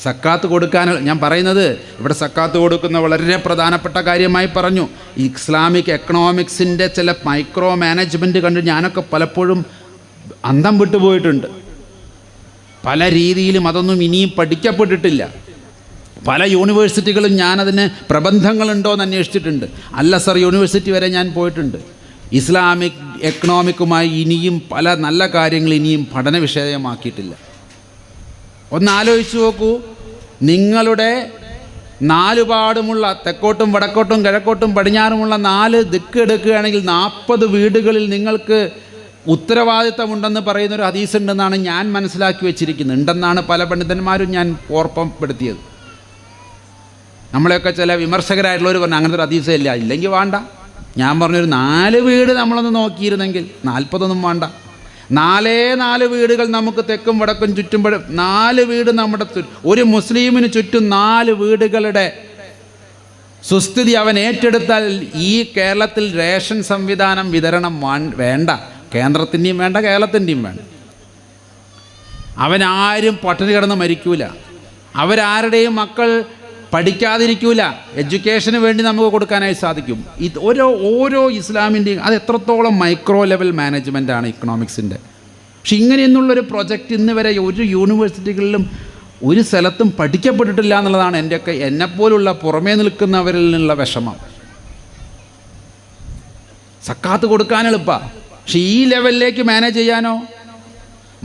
സക്കാത്ത് കൊടുക്കാൻ ഞാൻ പറയുന്നത് ഇവിടെ സക്കാത്ത് കൊടുക്കുന്ന വളരെ പ്രധാനപ്പെട്ട കാര്യമായി പറഞ്ഞു. ഇസ്ലാമിക് എക്കണോമിക്സിൻ്റെ ചില മൈക്രോ മാനേജ്മെൻറ്റ് കണ്ട് ഞാനൊക്കെ പലപ്പോഴും അന്തം വിട്ടുപോയിട്ടുണ്ട്. പല രീതിയിലും അതൊന്നും ഇനിയും പഠിക്കപ്പെട്ടിട്ടില്ല. പല യൂണിവേഴ്സിറ്റികളും ഞാനതിന് പ്രബന്ധങ്ങളുണ്ടോ എന്ന് അന്വേഷിച്ചിട്ടുണ്ട്. അൽ-അസർ യൂണിവേഴ്സിറ്റി വരെ ഞാൻ പോയിട്ടുണ്ട്. ഇസ്ലാമിക് എക്കണോമിക്കുമായി ഇനിയും പല നല്ല കാര്യങ്ങൾ ഇനിയും പഠന വിഷയമാക്കിയിട്ടില്ല. ഒന്നാലോചിച്ച് നോക്കൂ, നിങ്ങളുടെ നാലുപാടുമുള്ള തെക്കോട്ടും വടക്കോട്ടും കിഴക്കോട്ടും പടിഞ്ഞാറുമുള്ള 4 ദിക്ക് എടുക്കുകയാണെങ്കിൽ 40 വീടുകളിൽ നിങ്ങൾക്ക് ഉത്തരവാദിത്തമുണ്ടെന്ന് പറയുന്നൊരു ഹദീസ് ഉണ്ടെന്നാണ് ഞാൻ മനസ്സിലാക്കി വെച്ചിരിക്കുന്നത്. ഉണ്ടെന്നാണ് പല പണ്ഡിതന്മാരും ഞാൻ ഓർമ്മപ്പെടുത്തിയത്. നമ്മളെയൊക്കെ ചില വിമർശകരായിട്ടുള്ളവർ പറഞ്ഞു അങ്ങനത്തെ ഒരു ഹദീസേ ഇല്ല, ഇല്ലെങ്കിൽ വേണ്ട. ഞാൻ പറഞ്ഞൊരു 4 വീട് നമ്മളൊന്ന് നോക്കിയിരുന്നെങ്കിൽ 40 വേണ്ട. 4 വീടുകൾ നമുക്ക് തെക്കും വടക്കും ചുറ്റുമ്പോൾ 4 വീട് നമ്മുടെ ഒരു മുസ്ലിമിന് ചുറ്റും 4 വീടുകളുടെ സുസ്ഥിതി അവൻ ഏറ്റെടുത്താൽ ഈ കേരളത്തിൽ റേഷൻ സംവിധാനം വിതരണം വേണ്ട. കേന്ദ്രത്തിൻ്റെയും വേണ്ട, കേരളത്തിൻ്റെയും വേണ്ട. അവനാരും പട്ടിണി കിടന്ന് മരിക്കൂല. അവരാരുടെയും മക്കൾ പഠിക്കാതിരിക്കൂല. എഡ്യൂക്കേഷന് വേണ്ടി നമുക്ക് കൊടുക്കാനായി സാധിക്കും. ഇത് ഓരോ ഇസ്ലാമിൻ്റെയും അത് എത്രത്തോളം മൈക്രോ ലെവൽ മാനേജ്മെൻറ്റാണ് ഇക്കണോമിക്സിൻ്റെ. പക്ഷെ ഇങ്ങനെയൊന്നുള്ളൊരു പ്രൊജക്റ്റ് ഇന്ന് വരെ ഒരു യൂണിവേഴ്സിറ്റികളിലും ഒരു സ്ഥലത്തും പഠിക്കപ്പെട്ടിട്ടില്ല എന്നുള്ളതാണ് എന്നെപ്പോലുള്ള പുറമേ നിൽക്കുന്നവരിൽ നിന്നുള്ള വിഷമം. സക്കാത്ത് കൊടുക്കാൻ എളുപ്പമാണ്, പക്ഷെ ഈ ലെവലിലേക്ക് മാനേജ് ചെയ്യാനോ?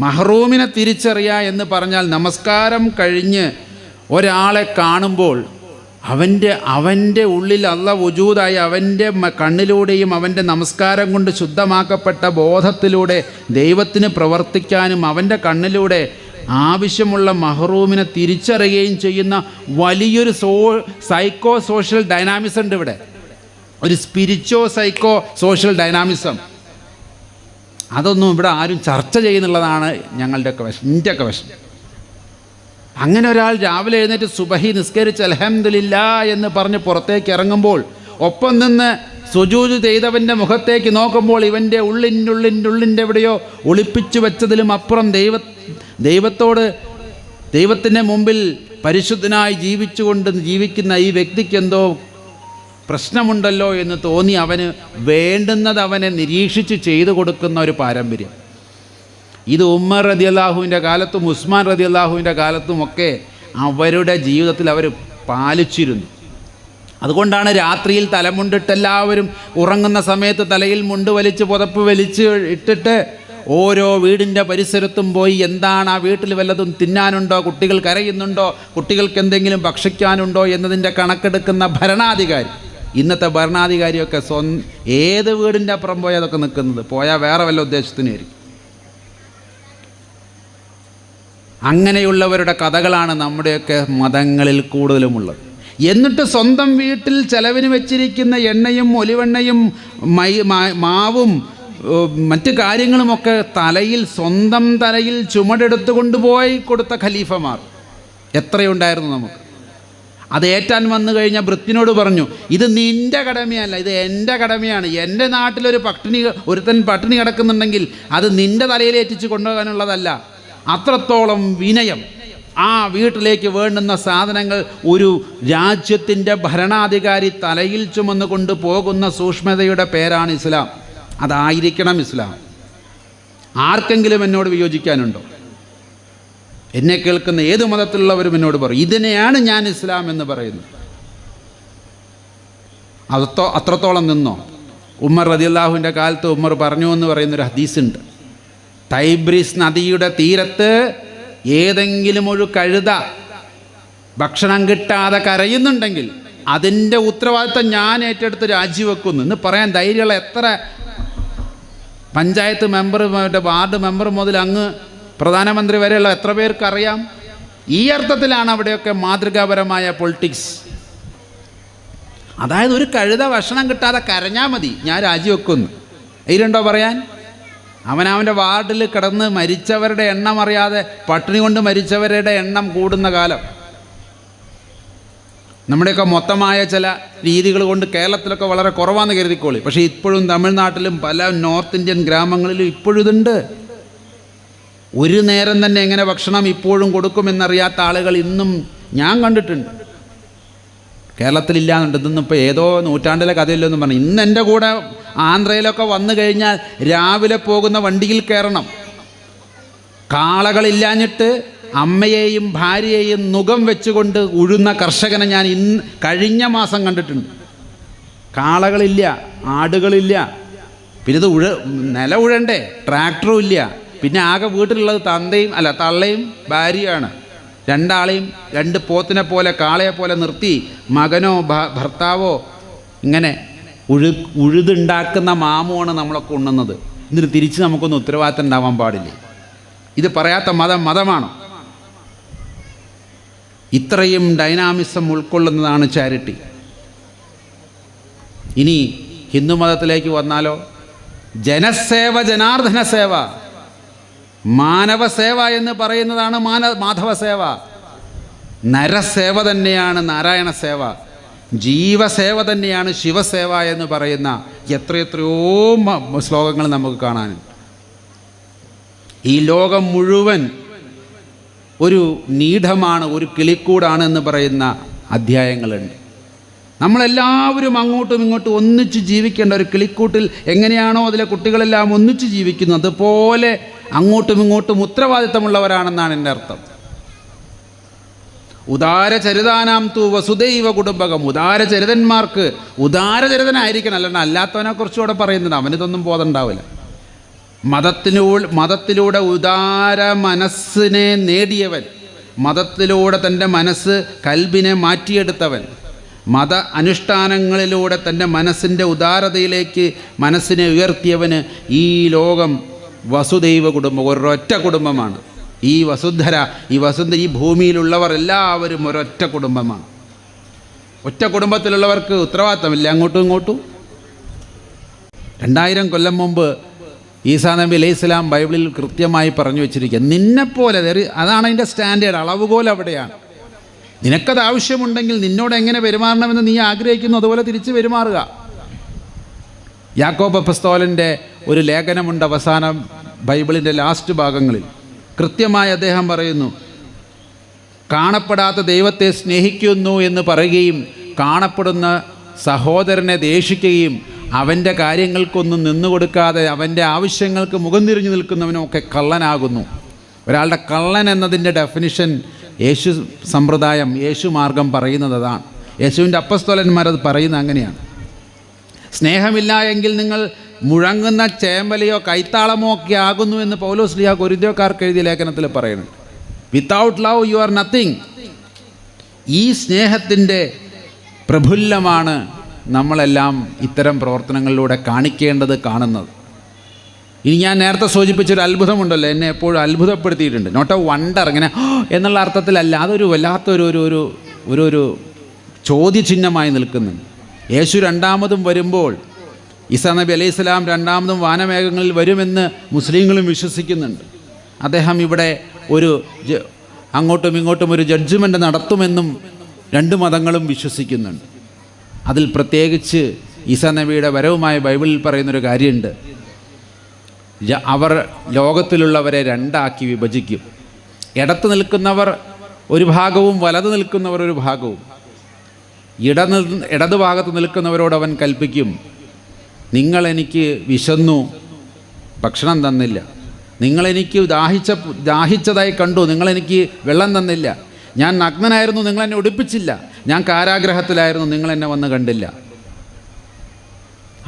മഹ്റൂമിനെ തിരിച്ചറിയുക എന്ന് പറഞ്ഞാൽ നമസ്കാരം കഴിഞ്ഞ് ഒരാളെ കാണുമ്പോൾ അവൻ്റെ ഉള്ളിൽ അല്ലാഹ് വജൂദായി അവൻ്റെ കണ്ണിലൂടെയും അവൻ്റെ നമസ്കാരം കൊണ്ട് ശുദ്ധമാക്കപ്പെട്ട ബോധത്തിലൂടെ ദൈവത്തിന് പ്രവർത്തിക്കാനും അവൻ്റെ കണ്ണിലൂടെ ആവശ്യമുള്ള മഹ്റൂമിനെ തിരിച്ചറിയുകയും ചെയ്യുന്ന വലിയൊരു സൈക്കോ സോഷ്യൽ ഡൈനാമിസം ഉണ്ട് ഇവിടെ. ഒരു സ്പിരിച്വോ സൈക്കോ സോഷ്യൽ ഡൈനാമിസം. അതൊന്നും ഇവിടെ ആരും ചർച്ച ചെയ്യുന്നുള്ളതാണ് ഞങ്ങളുടെയൊക്കെ എൻ്റെയൊക്കെ വിഷമം. അങ്ങനെ ഒരാൾ രാവിലെ എഴുന്നേറ്റ് സുബഹി നിസ്കരിച്ച് അൽഹംദുലില്ലാ എന്ന് പറഞ്ഞ് പുറത്തേക്ക് ഇറങ്ങുമ്പോൾ ഒപ്പം നിന്ന് സുജൂദ് ചെയ്തവൻ്റെ മുഖത്തേക്ക് നോക്കുമ്പോൾ ഇവൻ്റെ ഉള്ളിൻ്റെ എവിടെയോ ഒളിപ്പിച്ചു വെച്ചതിലും അപ്പുറം ദൈവത്തിൻ്റെ മുമ്പിൽ പരിശുദ്ധനായി ജീവിക്കുന്ന ഈ വ്യക്തിക്ക് എന്തോ പ്രശ്നമുണ്ടല്ലോ എന്ന് തോന്നി അവന് വേണ്ടുന്നത് അവനെ നിരീക്ഷിച്ച് ചെയ്തു കൊടുക്കുന്ന ഒരു പാരമ്പര്യം. ഇത് ഉമ്മർ റളിയല്ലാഹുവിൻ്റെ കാലത്തും ഉസ്മാൻ റളിയല്ലാഹുവിൻ്റെ കാലത്തുമൊക്കെ അവരുടെ ജീവിതത്തിൽ അവർ പാലിച്ചിരുന്നു. അതുകൊണ്ടാണ് രാത്രിയിൽ തലമുണ്ടിട്ട് എല്ലാവരും ഉറങ്ങുന്ന സമയത്ത് തലയിൽ മുണ്ട് വലിച്ച് പുതപ്പ് വലിച്ച് ഇട്ടിട്ട് ഓരോ വീടിൻ്റെ പരിസരത്തും പോയി എന്താണ് ആ വീട്ടിൽ വല്ലതും തിന്നാനുണ്ടോ, കുട്ടികൾ കരയുന്നുണ്ടോ, കുട്ടികൾക്ക് എന്തെങ്കിലും ഭക്ഷിക്കാനുണ്ടോ എന്നതിൻ്റെ കണക്കെടുക്കുന്ന ഭരണാധികാരി. ഇന്നത്തെ ഭരണാധികാരിയൊക്കെ ഏത് വീടിൻ്റെ അപ്പുറം പോയാൽ അതൊക്കെ നിൽക്കുന്നത്, പോയാൽ വേറെ വല്ല ഉദ്ദേശത്തിനായിരിക്കും. അങ്ങനെയുള്ളവരുടെ കഥകളാണ് നമ്മുടെയൊക്കെ മതങ്ങളിൽ കൂടുതലുമുള്ളത്. എന്നിട്ട് സ്വന്തം വീട്ടിൽ ചെലവിന് വെച്ചിരിക്കുന്ന എണ്ണയും ഒലിവെണ്ണയും മാവും മറ്റു കാര്യങ്ങളുമൊക്കെ സ്വന്തം തലയിൽ ചുമടെടുത്ത് കൊണ്ടുപോയി കൊടുത്ത ഖലീഫമാർ എത്രയുണ്ടായിരുന്നു നമുക്ക്. അത് ഏറ്റാൻ വന്നു കഴിഞ്ഞാൽ ഭൃത്യനോട് പറഞ്ഞു, ഇത് നിൻ്റെ കടമയല്ല, ഇത് എൻ്റെ കടമയാണ്. എൻ്റെ നാട്ടിലൊരു ഒരുത്തൻ പട്ടിണി കിടക്കുന്നുണ്ടെങ്കിൽ അത് നിൻ്റെ തലയിലേറ്റിച്ച് കൊണ്ടുപോകാനുള്ളതല്ല. അത്രത്തോളം വിനയം. ആ വീട്ടിലേക്ക് വേണ്ടുന്ന സാധനങ്ങൾ ഒരു രാജ്യത്തിൻ്റെ ഭരണാധികാരി തലയിൽ ചുമന്നു കൊണ്ട് പോകുന്ന സൂക്ഷ്മതയുടെ പേരാണ് ഇസ്ലാം. അതായിരിക്കണം ഇസ്ലാം. ആർക്കെങ്കിലും എന്നോട് വിയോജിക്കാനുണ്ടോ? എന്നെ കേൾക്കുന്ന ഏത് മതത്തിലുള്ളവരും എന്നോട് പറയും ഇതിനെയാണ് ഞാൻ ഇസ്ലാം എന്ന് പറയുന്നത്. അത്രത്തോളം നിന്നോ? ഉമർ റളിയല്ലാഹുവിൻ്റെ കാലത്ത് ഉമർ പറഞ്ഞു എന്ന് പറയുന്നൊരു ഹദീസുണ്ട്. ടൈബ്രീസ് നദിയുടെ തീരത്ത് ഏതെങ്കിലും ഒരു കഴുത ഭക്ഷണം കിട്ടാതെ കരയുന്നുണ്ടെങ്കിൽ അതിൻ്റെ ഉത്തരവാദിത്തം ഞാൻ ഏറ്റെടുത്ത് രാജിവെക്കുന്നു എന്ന് പറയാൻ ധൈര്യമുള്ള എത്ര പഞ്ചായത്ത് മെമ്പർ, വാർഡ് മെമ്പർ മുതൽ അങ്ങ് പ്രധാനമന്ത്രി വരെയുള്ള എത്ര പേർക്കറിയാം? ഈ അർത്ഥത്തിലാണ് അവിടെയൊക്കെ മാതൃകാപരമായ പൊളിറ്റിക്സ്. അതായത് ഒരു കഴുത ഭക്ഷണം കിട്ടാതെ കരഞ്ഞാൽ മതി, ഞാൻ രാജിവെക്കുന്നു. ഇതിലുണ്ടോ പറയാൻ? അവനവൻ്റെ വാർഡിൽ കിടന്ന് മരിച്ചവരുടെ എണ്ണം അറിയാതെ പട്ടിണി കൊണ്ട് മരിച്ചവരുടെ എണ്ണം കൂടുന്ന കാലം. നമ്മുടെയൊക്കെ മൊത്തമായ ചില രീതികൾ കൊണ്ട് കേരളത്തിലൊക്കെ വളരെ കുറവാണെന്ന് കരുതിക്കോളി. പക്ഷേ ഇപ്പോഴും തമിഴ്നാട്ടിലും പല നോർത്ത് ഇന്ത്യൻ ഗ്രാമങ്ങളിലും ഇപ്പോഴും ഇതുണ്ട്. ഒരു നേരം തന്നെ എങ്ങനെ ഭക്ഷണം ഇപ്പോഴും കൊടുക്കുമെന്നറിയാത്ത ആളുകൾ ഇന്നും ഞാൻ കണ്ടിട്ടുണ്ട്. കേരളത്തിലില്ലാന്നുണ്ട്. ഇതൊന്നും ഇപ്പോൾ ഏതോ നൂറ്റാണ്ടിലെ കഥയില്ലെന്നും പറഞ്ഞു. ഇന്ന് എൻ്റെ കൂടെ ആന്ധ്രയിലൊക്കെ വന്നു കഴിഞ്ഞാൽ രാവിലെ പോകുന്ന വണ്ടിയിൽ കയറണം. കാളകളില്ലാഞ്ഞിട്ട് അമ്മയെയും ഭാര്യയെയും നുകം വെച്ചുകൊണ്ട് ഉഴുന്ന കർഷകനെ ഞാൻ കഴിഞ്ഞ മാസം കണ്ടിട്ടുണ്ട്. കാളകളില്ല, ആടുകളില്ല, പിന്നെ ഇത് നില ഉഴണ്ടേ, ട്രാക്ടറും ഇല്ല. പിന്നെ ആകെ വീട്ടിലുള്ളത് തള്ളയും ഭാര്യയാണ്. രണ്ടാളെയും രണ്ട് പോത്തിനെ പോലെ കാളയെ പോലെ നിർത്തി മകനോ ഭർത്താവോ ഇങ്ങനെ ഉഴുതുണ്ടാക്കുന്ന മാമുമാണ് നമ്മളൊക്കെ ഉണ്ണുന്നത്. എന്നിട്ട് തിരിച്ച് നമുക്കൊന്നും ഉത്തരവാദിത്തം ഉണ്ടാവാൻ പാടില്ലേ? ഇത് പറയാത്ത മതമാണോ? ഇത്രയും ഡൈനാമിസം ഉൾക്കൊള്ളുന്നതാണ് ചാരിറ്റി. ഇനി ഹിന്ദു മതത്തിലേക്ക് വന്നാലോ, ജനസേവ, ജനാർദ്ദന സേവ, മാനവസേവ എന്ന് പറയുന്നതാണ് മാധവസേവ. നരസേവ തന്നെയാണ് നാരായണ സേവ, ജീവസേവ തന്നെയാണ് ശിവസേവ എന്ന് പറയുന്ന എത്രയെത്രയോ ശ്ലോകങ്ങൾ നമുക്ക് കാണാനുണ്ട്. ഈ ലോകം മുഴുവൻ ഒരു നീഢമാണ്, ഒരു കിളിക്കൂടാണ് എന്ന് പറയുന്ന അധ്യായങ്ങളുണ്ട്. നമ്മളെല്ലാവരും അങ്ങോട്ടും ഇങ്ങോട്ടും ഒന്നിച്ച് ജീവിക്കേണ്ട ഒരു കിളിക്കൂട്ടിൽ എങ്ങനെയാണോ അതിലെ കുട്ടികളെല്ലാം ഒന്നിച്ച് ജീവിക്കുന്നത്, അതുപോലെ അങ്ങോട്ടും ഇങ്ങോട്ടും ഉത്തരവാദിത്തമുള്ളവരാണെന്നാണ് എൻ്റെ അർത്ഥം. ഉദാരചരിതാനാം തു വസുദൈവ കുടുംബകം. ഉദാരചരിതന്മാർക്ക് ഉദാരചരിതനായിരിക്കണം, അല്ലാണ്ട് അല്ലാത്തവനെ കുറിച്ചുകൂടെ പറയുന്നത്. അവനിതൊന്നും ബോധം ഉണ്ടാവില്ല. മതത്തിലൂടെ ഉദാര മനസ്സിനെ നേടിയവൻ, മതത്തിലൂടെ തൻ്റെ മനസ്സ് കൽബിനെ മാറ്റിയെടുത്തവൻ, മത അനുഷ്ഠാനങ്ങളിലൂടെ തൻ്റെ മനസ്സിൻ്റെ ഉദാരതയിലേക്ക് മനസ്സിനെ ഉയർത്തിയവന് ഈ ലോകം വസുദൈവ കുടുംബം, ഒരൊറ്റ കുടുംബമാണ്. ഈ വസുന്ധര, ഈ ഭൂമിയിലുള്ളവർ എല്ലാവരും ഒരൊറ്റ കുടുംബമാണ്. ഒറ്റ കുടുംബത്തിലുള്ളവർക്ക് ഉത്തരവാദിത്തമില്ല അങ്ങോട്ടും ഇങ്ങോട്ടും. 2000 കൊല്ലം മുമ്പ് ഈസാ നബി അലൈഹി സ്വലാം ബൈബിളിൽ കൃത്യമായി പറഞ്ഞു വെച്ചിരിക്കുക, നിന്നെപ്പോലെ. അതാണ് അതിൻ്റെ സ്റ്റാൻഡേർഡ്, അളവുകോൽ അവിടെയാണ്. നിനക്കത് ആവശ്യമുണ്ടെങ്കിൽ നിന്നോട് എങ്ങനെ പെരുമാറണമെന്ന് നീ ആഗ്രഹിക്കുന്നു അതുപോലെ തിരിച്ച് പെരുമാറുക. യാക്കോബ് അപ്പസ്തോലൻ്റെ ഒരു ലേഖനമുണ്ട് അവസാനം ബൈബിളിൻ്റെ ലാസ്റ്റ് ഭാഗങ്ങളിൽ. കൃത്യമായി അദ്ദേഹം പറയുന്നു, കാണപ്പെടാത്ത ദൈവത്തെ സ്നേഹിക്കുന്നു എന്ന് പറയുകയും കാണപ്പെടുന്ന സഹോദരനെ ദേഷിക്കുകയും അവൻ്റെ കാര്യങ്ങൾക്കൊന്നും നിന്നുകൊടുക്കാതെ അവൻ്റെ ആവശ്യങ്ങൾക്ക് മുഖം തിരിഞ്ഞു നിൽക്കുന്നവനൊക്കെ കള്ളനാകുന്നു. ഒരാളുടെ കള്ളൻ എന്നതിൻ്റെ ഡെഫിനിഷൻ യേശു സമ്പ്രദായം, യേശു മാർഗം പറയുന്നത് അതാണ്. യേശുവിൻ്റെ അപ്പസ്തോലന്മാരത് പറയുന്നത് അങ്ങനെയാണ്. സ്നേഹമില്ല എങ്കിൽ നിങ്ങൾ മുഴങ്ങുന്ന ചേമ്പലയോ കൈത്താളമോ ഒക്കെ ആകുന്നു എന്ന് പൗലോസ് ശ്ലീഹ കൊരിന്ത്യക്കാർക്ക് എഴുതിയ ലേഖനത്തിൽ പറയുന്നുണ്ട്. Without love you are nothing. ഈ സ്നേഹത്തിൻ്റെ പ്രഫുല്ലമാണ് നമ്മളെല്ലാം ഇത്തരം പ്രവർത്തനങ്ങളിലൂടെ കാണിക്കേണ്ടത്, കാണുന്നത്. ഇനി ഞാൻ നേരത്തെ സൂചിപ്പിച്ചൊരു അത്ഭുതമുണ്ടല്ലോ, എന്നെ എപ്പോഴും അത്ഭുതപ്പെടുത്തിയിട്ടുണ്ട്. നോട്ട് എ വണ്ടർ, ഇങ്ങനെ എന്നുള്ള അർത്ഥത്തിലല്ല, അതൊരു വല്ലാത്തൊരു ഒരു ചോദ്യചിഹ്നമായി നിൽക്കുന്നുണ്ട്. യേശു രണ്ടാമതും വരുമ്പോൾ, ഈസാ നബി അലൈഹി സ്വലാം രണ്ടാമതും വാനമേഘങ്ങളിൽ വരുമെന്ന് മുസ്ലിങ്ങളും വിശ്വസിക്കുന്നുണ്ട്. അദ്ദേഹം ഇവിടെ അങ്ങോട്ടും ഇങ്ങോട്ടും ഒരു ജഡ്ജ്മെൻ്റ് നടത്തുമെന്നും രണ്ട് മതങ്ങളും വിശ്വസിക്കുന്നുണ്ട്. അതിൽ പ്രത്യേകിച്ച് ഈസാ നബിയുടെ വരവുമായി ബൈബിളിൽ പറയുന്നൊരു കാര്യമുണ്ട്. അവർ ലോകത്തിലുള്ളവരെ രണ്ടാക്കി വിഭജിക്കും. ഇടത്ത് നിൽക്കുന്നവർ ഒരു ഭാഗവും വലത് നിൽക്കുന്നവർ ഒരു ഭാഗവും. ഇടതു ഭാഗത്ത് നിൽക്കുന്നവരോട് അവൻ കൽപ്പിക്കും, നിങ്ങളെനിക്ക് വിശന്നു, ഭക്ഷണം തന്നില്ല. നിങ്ങളെനിക്ക് ദാഹിച്ചതായി കണ്ടു, നിങ്ങളെനിക്ക് വെള്ളം തന്നില്ല. ഞാൻ നഗ്നനായിരുന്നു, നിങ്ങളെന്നെ ഉടുപ്പിച്ചില്ല. ഞാൻ കാരാഗ്രഹത്തിലായിരുന്നു, നിങ്ങളെന്നെ വന്ന് കണ്ടില്ല.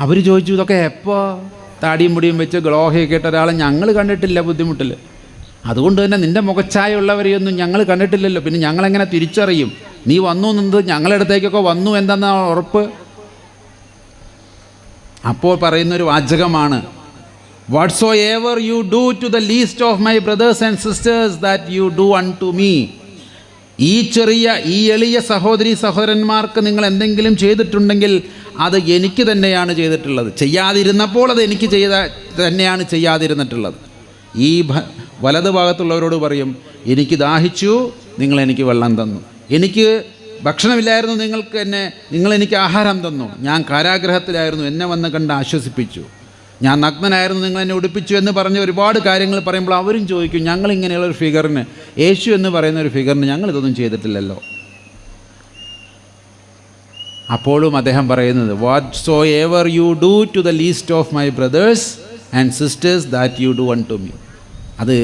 അവർ ചോദിച്ചു, ഇതൊക്കെ എപ്പോൾ? താടിയും മുടിയും വെച്ച് ഗ്ലോഹയൊക്കെ ഇട്ട ഒരാളെ ഞങ്ങൾ കണ്ടിട്ടില്ല ബുദ്ധിമുട്ടിൽ. അതുകൊണ്ട് തന്നെ നിൻ്റെ മുഖച്ഛായുള്ളവരെയൊന്നും ഞങ്ങൾ കണ്ടിട്ടില്ലല്ലോ, പിന്നെ ഞങ്ങളെങ്ങനെ തിരിച്ചറിയും? നീ വന്നു എന്നത് ഞങ്ങളുടെ അടുത്തേക്കൊക്കെ വന്നു എന്തെന്നാണ് ഉറപ്പ്? അപ്പോൾ പറയുന്നൊരു വാചകമാണ്, whatsoever you do to the least of my brothers and sisters that you do unto me. ഈ എളിയ സഹോദരി സഹോദരന്മാർക്ക് നിങ്ങൾ എന്തെങ്കിലും ചെയ്തിട്ടുണ്ടെങ്കിൽ അത് എനിക്ക് തന്നെയാണ് ചെയ്തിട്ടുള്ളത്. ചെയ്യാതിരുന്നപ്പോൾ അത് എനിക്ക് തന്നെയാണ് ചെയ്യാതിരുന്നിട്ടുള്ളത്. ഈ വലത് ഭാഗത്തുള്ളവരോട് പറയും, എനിക്ക് ദാഹിച്ചു, നിങ്ങളെനിക്ക് വെള്ളം തന്നു. എനിക്ക് ഭക്ഷണമില്ലായിരുന്നു, നിങ്ങളെനിക്ക് ആഹാരം തന്നു. ഞാൻ കാരാഗ്രഹത്തിലായിരുന്നു, എന്നെ വന്ന് കണ്ട് ആശ്വസിപ്പിച്ചു. ഞാൻ നഗ്നനായിരുന്നു, നിങ്ങൾ എന്നെ ഉടുപ്പിച്ചു എന്ന് പറഞ്ഞ് ഒരുപാട് കാര്യങ്ങൾ പറയുമ്പോൾ അവരും ചോദിക്കും, ഞങ്ങളിങ്ങനെയുള്ളൊരു ഫിഗറിന്, യേശു എന്ന് പറയുന്ന ഒരു ഫിഗറിന് ഞങ്ങളിതൊന്നും ചെയ്തിട്ടില്ലല്ലോ. അപ്പോഴും അദ്ദേഹം പറയുന്നത്, whatsoever you do to the least of my brothers and sisters that you do unto me, അത്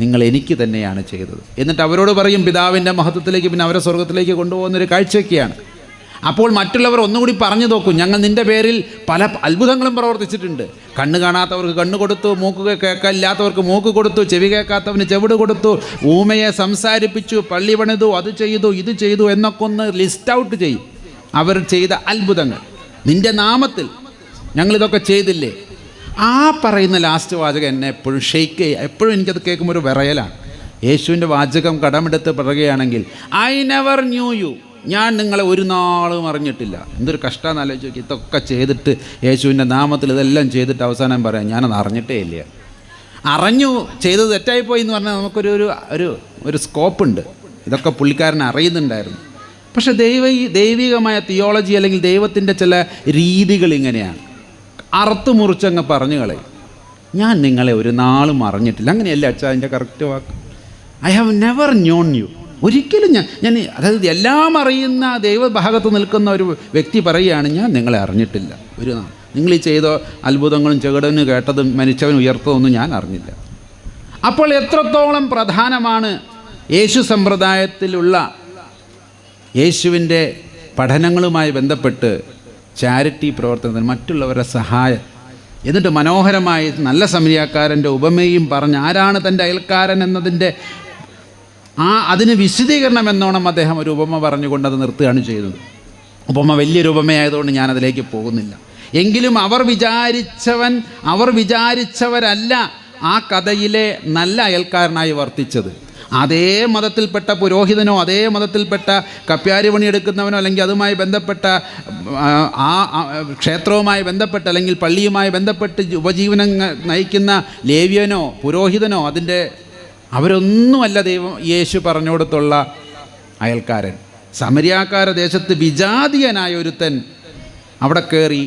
നിങ്ങൾ എനിക്ക് തന്നെയാണ് ചെയ്തത്. എന്നിട്ട് അവരോട് പറയും പിതാവിൻ്റെ മഹത്വത്തിലേക്ക്, പിന്നെ അവരെ സ്വർഗത്തിലേക്ക് കൊണ്ടുപോകുന്നൊരു കാഴ്ചയൊക്കെയാണ്. അപ്പോൾ മറ്റുള്ളവർ ഒന്നുകൂടി പറഞ്ഞു നോക്കും, ഞങ്ങൾ നിൻ്റെ പേരിൽ പല അത്ഭുതങ്ങളും പ്രവർത്തിച്ചിട്ടുണ്ട്. കണ്ണ് കാണാത്തവർക്ക് കണ്ണ് കൊടുത്തു, മൂക്ക് കേൾക്കാനില്ലാത്തവർക്ക് മൂക്ക് കൊടുത്തു, ചെവി കേൾക്കാത്തവന് ചെവിട് കൊടുത്തു, ഊമയെ സംസാരിപ്പിച്ചു, പള്ളി പണിതു, അത് ചെയ്തു, ഇത് ചെയ്തു എന്നൊക്കെ ഒന്ന് ലിസ്റ്റ് ഔട്ട് ചെയ്യും അവർ ചെയ്ത അത്ഭുതങ്ങൾ. നിൻ്റെ നാമത്തിൽ ഞങ്ങളിതൊക്കെ ചെയ്തില്ലേ? ആ പറയുന്ന ലാസ്റ്റ് വാചകം എന്നെ എപ്പോഴും ഷെയ്ക്ക് ചെയ്യുക. എപ്പോഴും എനിക്കത് കേൾക്കുമ്പോൾ ഒരു വിറയലാണ്. യേശുവിൻ്റെ വാചകം കടമെടുത്ത് പറയുകയാണെങ്കിൽ, ഐ നെവർ ന്യൂ യു, ഞാൻ നിങ്ങളെ ഒരു നാളും അറിഞ്ഞിട്ടില്ല. എന്തൊരു കഷ്ടമെന്ന് ആലോചിച്ച് നോക്കി. ഇതൊക്കെ ചെയ്തിട്ട് യേശുവിൻ്റെ നാമത്തിൽ ഇതെല്ലാം ചെയ്തിട്ട് അവസാനം പറയാം ഞാനത് അറിഞ്ഞിട്ടേ ഇല്ല. അറിഞ്ഞു ചെയ്തത് തെറ്റായിപ്പോയി എന്ന് പറഞ്ഞാൽ നമുക്കൊരു ഒരു ഒരു സ്കോപ്പുണ്ട്. ഇതൊക്കെ പുള്ളിക്കാരൻ അറിയുന്നുണ്ടായിരുന്നു. പക്ഷേ ദൈവികമായ തിയോളജി അല്ലെങ്കിൽ ദൈവത്തിൻ്റെ ചില രീതികൾ ഇങ്ങനെയാണ്. അറുത്ത് മുറിച്ചങ്ങ് പറഞ്ഞു കളയും, ഞാൻ നിങ്ങളെ ഒരു നാളും അറിഞ്ഞിട്ടില്ല. അങ്ങനെയല്ല അച്ഛാ അതിൻ്റെ കറക്റ്റ് വാക്ക്. I have never known you. ഒരിക്കലും ഞാൻ അതായത് എല്ലാം അറിയുന്ന ദൈവഭാഗത്ത് നിൽക്കുന്ന ഒരു വ്യക്തി പറയുകയാണ്, ഞാൻ നിങ്ങളെ അറിഞ്ഞിട്ടില്ല ഒരു നാൾ. നിങ്ങൾ ഈ ചെയ്ത അത്ഭുതങ്ങളും ചെകിടന് കേട്ടതും മരിച്ചവൻ ഉയർത്തതൊന്നും ഞാൻ അറിഞ്ഞില്ല. അപ്പോൾ എത്രത്തോളം പ്രധാനമാണ് യേശു സമ്പ്രദായത്തിലുള്ള യേശുവിൻ്റെ പഠനങ്ങളുമായി ബന്ധപ്പെട്ട് ചാരിറ്റി പ്രവർത്തനത്തിന് മറ്റുള്ളവരുടെ സഹായം. എന്നിട്ട് മനോഹരമായി നല്ല സമരിയാക്കാരൻ്റെ ഉപമയും പറഞ്ഞ് ആരാണ് തൻ്റെ അയൽക്കാരൻ എന്നതിൻ്റെ അതിന് വിശദീകരണം എന്നോണം അദ്ദേഹം ഒരു ഉപമ പറഞ്ഞുകൊണ്ട് അത് നിർത്തുകയാണ് ചെയ്തത്. ഉപമ വലിയൊരു ഉപമയായതുകൊണ്ട് ഞാനതിലേക്ക് പോകുന്നില്ല. എങ്കിലും അവർ വിചാരിച്ചവരല്ല ആ കഥയിലെ നല്ല അയൽക്കാരനായി വർത്തിച്ചത്. അതേ മതത്തിൽപ്പെട്ട പുരോഹിതനോ അതേ മതത്തിൽപ്പെട്ട കപ്യാരി പണിയെടുക്കുന്നവനോ അല്ലെങ്കിൽ അതുമായി ബന്ധപ്പെട്ട ആ ക്ഷേത്രവുമായി ബന്ധപ്പെട്ട് അല്ലെങ്കിൽ പള്ളിയുമായി ബന്ധപ്പെട്ട് ഉപജീവനം നയിക്കുന്ന ലേവ്യനോ പുരോഹിതനോ അവരൊന്നുമല്ല യേശു പറഞ്ഞുകൊടുത്തുള്ള അയൽക്കാരൻ. സമരിയാക്കാര ദേശത്ത് വിജാതീയനായ ഒരുത്തൻ അവിടെ കയറി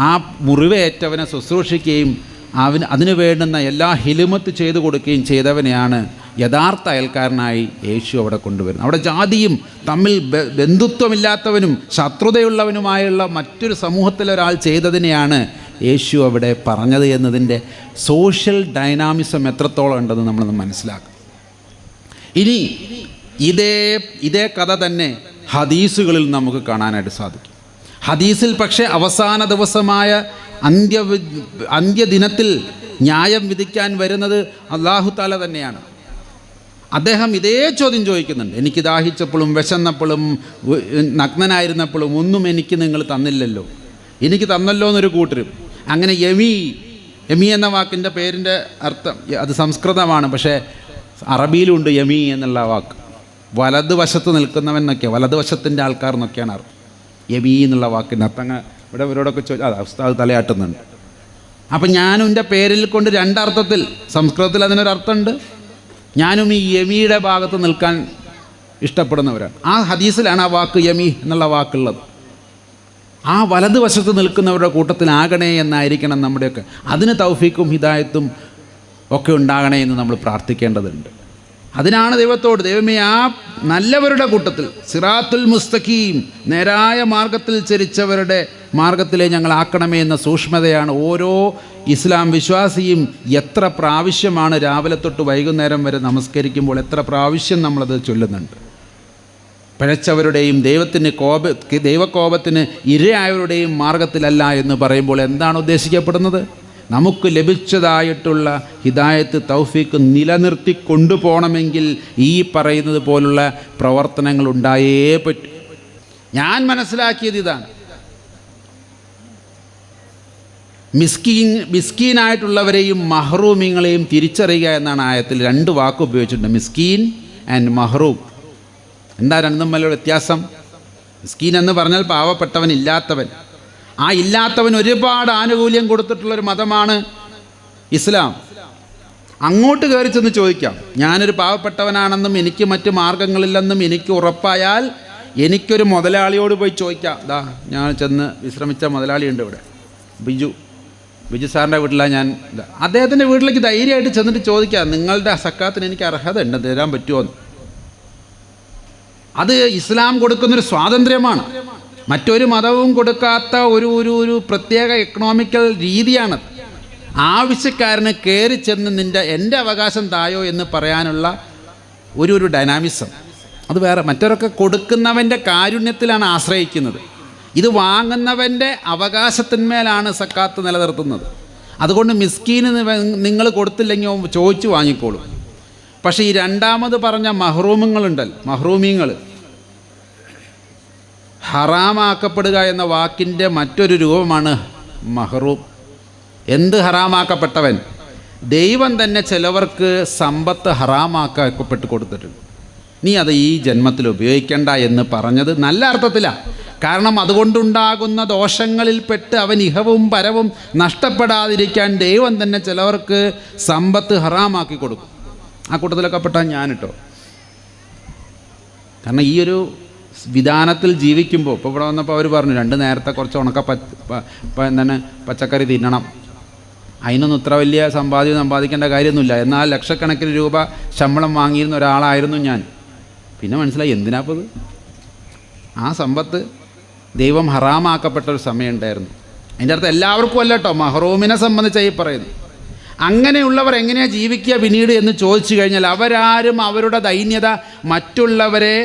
ആ മുറിവേറ്റവനെ ശുശ്രൂഷിക്കുകയും അതിനു വേണ്ടുന്ന എല്ലാ ഹിലുമത്ത് ചെയ്തു കൊടുക്കുകയും ചെയ്തവനെയാണ് യഥാർത്ഥ അയൽക്കാരനായി യേശു അവിടെ കൊണ്ടുവരുന്നത്. അവിടെ ജാതിയും തമ്മിൽ ബന്ധുത്വമില്ലാത്തവനും ശത്രുതയുള്ളവനുമായുള്ള മറ്റൊരു സമൂഹത്തിലൊരാൾ ചെയ്തതിനെയാണ് യേശു അവിടെ പറഞ്ഞത് എന്നതിൻ്റെ സോഷ്യൽ ഡൈനാമിസം എത്രത്തോളം ഉണ്ടെന്ന് നമ്മളൊന്ന് മനസ്സിലാക്കും. ഇനി ഇതേ കഥ തന്നെ ഹദീസുകളിൽ നമുക്ക് കാണാനായിട്ട് സാധിക്കും. ഹദീസിൽ പക്ഷേ അവസാന ദിവസമായ അന്ത്യദിനത്തിൽ ന്യായം വിധിക്കാൻ വരുന്നത് അല്ലാഹു തആല തന്നെയാണ്. അദ്ദേഹം ഇതേ ചോദ്യം ചോദിക്കുന്നുണ്ട്. എനിക്ക് ദാഹിച്ചപ്പോഴും വിശന്നപ്പോഴും നഗ്നനായിരുന്നപ്പോഴും ഒന്നും എനിക്ക് നിങ്ങൾ തന്നില്ലല്ലോ, എനിക്ക് തന്നല്ലോ എന്നൊരു കൂട്ടരും. അങ്ങനെ യമി എന്ന വാക്കിൻ്റെ പേരിൻ്റെ അർത്ഥം അത് സംസ്കൃതമാണ്, പക്ഷേ അറബിയിലുണ്ട് യമി എന്നുള്ള വാക്ക്. വലതുവശത്ത് നിൽക്കുന്നവൻ എന്നൊക്കെയാണ്, വലതുവശത്തിൻ്റെ ആൾക്കാർ എന്നൊക്കെയാണ് അർത്ഥം. യമി എന്നുള്ള വാക്കിൻ്റെ അർത്ഥം ഇവിടെ ഇവരോടൊക്കെ ഉസ്താദ് തലയാട്ടുന്നുണ്ട്. അപ്പം ഞാനും എൻ്റെ പേരിൽ കൊണ്ട് രണ്ടർത്ഥത്തിൽ, സംസ്കൃതത്തിൽ അതിനൊരർത്ഥമുണ്ട്. ഞാനും ഈ യമീയുടെ ഭാഗത്ത് നിൽക്കാൻ ഇഷ്ടപ്പെടുന്നവരാണ്. ആ ഹദീസിലാണ് ആ വാക്ക് യമി എന്നുള്ള വാക്കുള്ളത്. ആ വലതുവശത്ത് നിൽക്കുന്നവരുടെ കൂട്ടത്തിലാകണേ എന്നായിരിക്കണം നമ്മുടെയൊക്കെ. അതിന് തൗഫീക്കും ഹിദായത്തും ഒക്കെ ഉണ്ടാകണേ എന്ന് നമ്മൾ പ്രാർത്ഥിക്കേണ്ടതുണ്ട്. അതിനാണ് ദൈവത്തോട്, ദൈവമേ ആ നല്ലവരുടെ കൂട്ടത്തിൽ, സിറാത്തുൽ മുസ്തഖീം, നേരായ മാർഗത്തിൽ ചരിച്ചവരുടെ മാർഗത്തിലെ ഞങ്ങളാക്കണമേ എന്ന സൂക്ഷ്മതയാണ് ഓരോ ഇസ്ലാം വിശ്വാസിയും എത്ര പ്രാവശ്യമാണ് രാവിലെ തൊട്ട് വൈകുന്നേരം വരെ നമസ്കരിക്കുമ്പോൾ എത്ര പ്രാവശ്യം നമ്മളത് ചൊല്ലുന്നുണ്ട്. പിഴച്ചവരുടെയും ദൈവകോപത്തിന് ഇരയായവരുടെയും മാർഗത്തിലല്ല എന്ന് പറയുമ്പോൾ എന്താണ് ഉദ്ദേശിക്കപ്പെടുന്നത്? നമുക്ക് ലഭിച്ചതായിട്ടുള്ള ഹിദായത്ത് തൗഫീക്ക് നിലനിർത്തി കൊണ്ടുപോകണമെങ്കിൽ ഈ പറയുന്നത് പോലുള്ള പ്രവർത്തനങ്ങൾ ഉണ്ടായേ പറ്റൂ. ഞാൻ മനസ്സിലാക്കിയത് ഇതാണ്. മിസ്കീനായിട്ടുള്ളവരെയും മഹ്റൂമിങ്ങളെയും തിരിച്ചറിയുക എന്നാണ് ആയത്തിൽ രണ്ട് വാക്ക് ഉപയോഗിച്ചിട്ടുണ്ട്, മിസ്കീൻ ആൻഡ് മഹ്റൂം. എന്താ രണ്ടും തമ്മിലുള്ള വ്യത്യാസം? മിസ്കീൻ എന്ന് പറഞ്ഞാൽ പാവപ്പെട്ടവൻ, ഇല്ലാത്തവൻ. ആ ഇല്ലാത്തവൻ ഒരുപാട് ആനുകൂല്യം കൊടുത്തിട്ടുള്ളൊരു മതമാണ് ഇസ്ലാം. അങ്ങോട്ട് കയറി ചെന്ന് ചോദിക്കാം, ഞാനൊരു പാവപ്പെട്ടവനാണെന്നും എനിക്ക് മറ്റ് മാർഗങ്ങളില്ലെന്നും എനിക്ക് ഉറപ്പായാൽ എനിക്കൊരു മുതലാളിയോട് പോയി ചോദിക്കാം. ഞാൻ ചെന്ന് വിശ്രമിച്ച മുതലാളിയുണ്ട് ഇവിടെ, ബിജു, ബിജു സാറിൻ്റെ വീട്ടിലാണ് ഞാൻ. അദ്ദേഹത്തിൻ്റെ വീട്ടിലേക്ക് ധൈര്യമായിട്ട് ചെന്നിട്ട് ചോദിക്കാം, നിങ്ങളുടെ സക്കാത്തിന് എനിക്ക് അർഹത ഉണ്ട്, തരാൻ പറ്റുമോ എന്ന്. അത് ഇസ്ലാം കൊടുക്കുന്നൊരു സ്വാതന്ത്ര്യമാണ്. മറ്റൊരു മതവും കൊടുക്കാത്ത ഒരു പ്രത്യേക എക്കണോമിക്കൽ രീതിയാണത്. ആവശ്യക്കാരന് കയറി ചെന്ന് എൻ്റെ അവകാശം തായോ എന്ന് പറയാനുള്ള ഒരു ഡൈനാമിസം അത് വേറെ. മറ്റവരൊക്കെ കൊടുക്കുന്നവൻ്റെ കാരുണ്യത്തിലാണ് ആശ്രയിക്കുന്നത്. ഇത് വാങ്ങുന്നവൻ്റെ അവകാശത്തിന്മേലാണ് സക്കാത്ത് നിലനിർത്തുന്നത്. അതുകൊണ്ട് മിസ്കീന് നിങ്ങൾ കൊടുത്തില്ലെങ്കിൽ ചോദിച്ചു വാങ്ങിക്കോളും. പക്ഷേ ഈ രണ്ടാമത് പറഞ്ഞ മഹ്റൂമീങ്ങൾ ഹറാമാക്കപ്പെടുക എന്ന വാക്കിൻ്റെ മറ്റൊരു രൂപമാണ് മഹ്റൂം. എന്ത് ഹറാമാക്കപ്പെട്ടവൻ? ദൈവം തന്നെ ചിലവർക്ക് സമ്പത്ത് ഹറാമാക്കപ്പെട്ട് കൊടുത്തിട്ടുണ്ട്. നീ അത് ഈ ജന്മത്തിൽ ഉപയോഗിക്കേണ്ട എന്ന് പറഞ്ഞത് നല്ല അർത്ഥത്തിലാണ്. കാരണം അതുകൊണ്ടുണ്ടാകുന്ന ദോഷങ്ങളിൽപ്പെട്ട് അവൻ ഇഹവും പരവും നഷ്ടപ്പെടാതിരിക്കാൻ ദൈവം തന്നെ ചിലവർക്ക് സമ്പത്ത് ഹറാമാക്കി കൊടുക്കും. ആ കൂട്ടത്തിലൊക്കെ പെട്ടാൽ ഞാനിട്ടോ. കാരണം ഈ ഒരു വിധാനത്തിൽ ജീവിക്കുമ്പോൾ ഇപ്പോൾ ഇവിടെ വന്നപ്പോൾ അവർ പറഞ്ഞു 2 നേരത്തെ കുറച്ച് എന്താണ് പച്ചക്കറി തിന്നണം. അതിനൊന്നും ഇത്ര വലിയ സമ്പാദിക്കേണ്ട കാര്യമൊന്നുമില്ല. എന്നാൽ ലക്ഷക്കണക്കിന് രൂപ ശമ്പളം വാങ്ങിയിരുന്ന ഒരാളായിരുന്നു ഞാൻ. പിന്നെ മനസ്സിലായി എന്തിനാപ്പത്. ആ സമ്പത്ത് ദൈവം ഹറാമാക്കപ്പെട്ട ഒരു സമയമുണ്ടായിരുന്നു. അതിൻ്റെ അർത്ഥം എല്ലാവർക്കും അല്ല കേട്ടോ, മഹ്റൂമിനെ സംബന്ധിച്ചായി പറയുന്നു. അങ്ങനെയുള്ളവർ എങ്ങനെയാണ് ജീവിക്കുക പിന്നീട് എന്ന് ചോദിച്ചു കഴിഞ്ഞാൽ അവരാരും അവരുടെ ദൈന്യത മറ്റുള്ളവരെ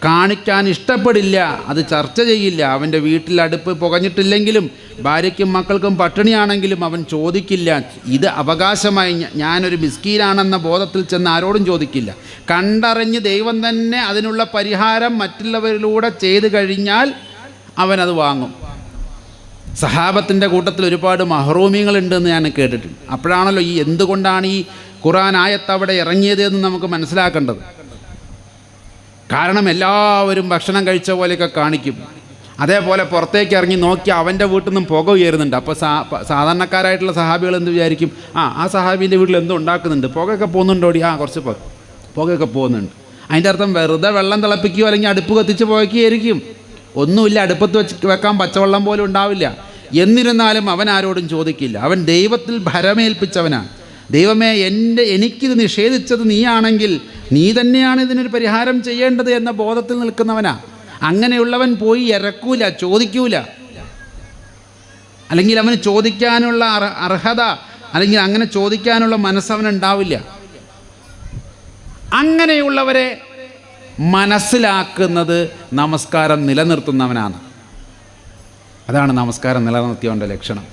കാണിക്കാൻ ഇഷ്ടപ്പെടില്ല, അത് ചർച്ച ചെയ്യില്ല. അവൻ്റെ വീട്ടിൽ അടുപ്പ് പുകഞ്ഞിട്ടില്ലെങ്കിലും ഭാര്യയ്ക്കും മക്കൾക്കും പട്ടിണിയാണെങ്കിലും അവൻ ചോദിക്കില്ല. ഇത് അവകാശമായി ഞാനൊരു മിസ്കീനാണെന്ന ബോധത്തിൽ ചെന്ന് ആരോടും ചോദിക്കില്ല. കണ്ടറിഞ്ഞ് ദൈവം തന്നെ അതിനുള്ള പരിഹാരം മറ്റുള്ളവരിലൂടെ ചെയ്തു കഴിഞ്ഞാൽ അവനത് വാങ്ങും. സഹാബത്തിൻ്റെ കൂട്ടത്തിൽ ഒരുപാട് മഹ്റൂമിങ്ങളുണ്ടെന്ന് ഞാൻ കേട്ടിട്ടുണ്ട്. അപ്പോഴാണല്ലോ ഈ എന്തുകൊണ്ടാണ് ഈ ഖുർആൻ ആയത്ത് അവിടെ ഇറങ്ങിയത് എന്ന് നമുക്ക് മനസ്സിലാക്കേണ്ടത്. കാരണം എല്ലാവരും ഭക്ഷണം കഴിച്ച പോലെയൊക്കെ കാണിക്കും. അതേപോലെ പുറത്തേക്ക് ഇറങ്ങി നോക്കി അവൻ്റെ വീട്ടിൽ നിന്നും പുക ഉയരുന്നുണ്ട്. അപ്പോൾ സാധാരണക്കാരായിട്ടുള്ള സഹാബികൾ എന്ത് വിചാരിക്കും? ആ സഹാബീൻ്റെ വീട്ടിൽ എന്തോ ഉണ്ടാക്കുന്നുണ്ട്, പുകയൊക്കെ പോകുന്നുണ്ടോടി, കുറച്ച് പുകയൊക്കെ പോകുന്നുണ്ട്. അതിൻ്റെ അർത്ഥം വെറുതെ വെള്ളം തിളപ്പിക്കുകയോ അല്ലെങ്കിൽ അടുപ്പ് കത്തിച്ച് പുകയ്ക്കുകയായിരിക്കും. ഒന്നുമില്ല, അടുപ്പത്ത് വെക്കാൻ പച്ചവെള്ളം പോലും ഉണ്ടാവില്ല. എന്നിരുന്നാലും അവൻ ആരോടും ചോദിക്കില്ല. അവൻ ദൈവത്തിൽ ഭരമേൽപ്പിച്ചവനാണ്. ദൈവമേ, എനിക്കിത് നിഷേധിച്ചത് നീയാണെങ്കിൽ നീ തന്നെയാണ് ഇതിനൊരു പരിഹാരം ചെയ്യേണ്ടത് എന്ന ബോധത്തിൽ നിൽക്കുന്നവനാ. അങ്ങനെയുള്ളവൻ പോയി ഇറക്കൂല, ചോദിക്കൂല. അല്ലെങ്കിൽ അവന് ചോദിക്കാനുള്ള അർഹത അല്ലെങ്കിൽ അങ്ങനെ ചോദിക്കാനുള്ള മനസ്സവനുണ്ടാവില്ല. അങ്ങനെയുള്ളവരെ മനസ്സിലാക്കുന്നത് നമസ്കാരം നിലനിർത്തുന്നവനാണ്. അതാണ് നമസ്കാരം നിലനിർത്തിയവൻ്റെ ലക്ഷണം.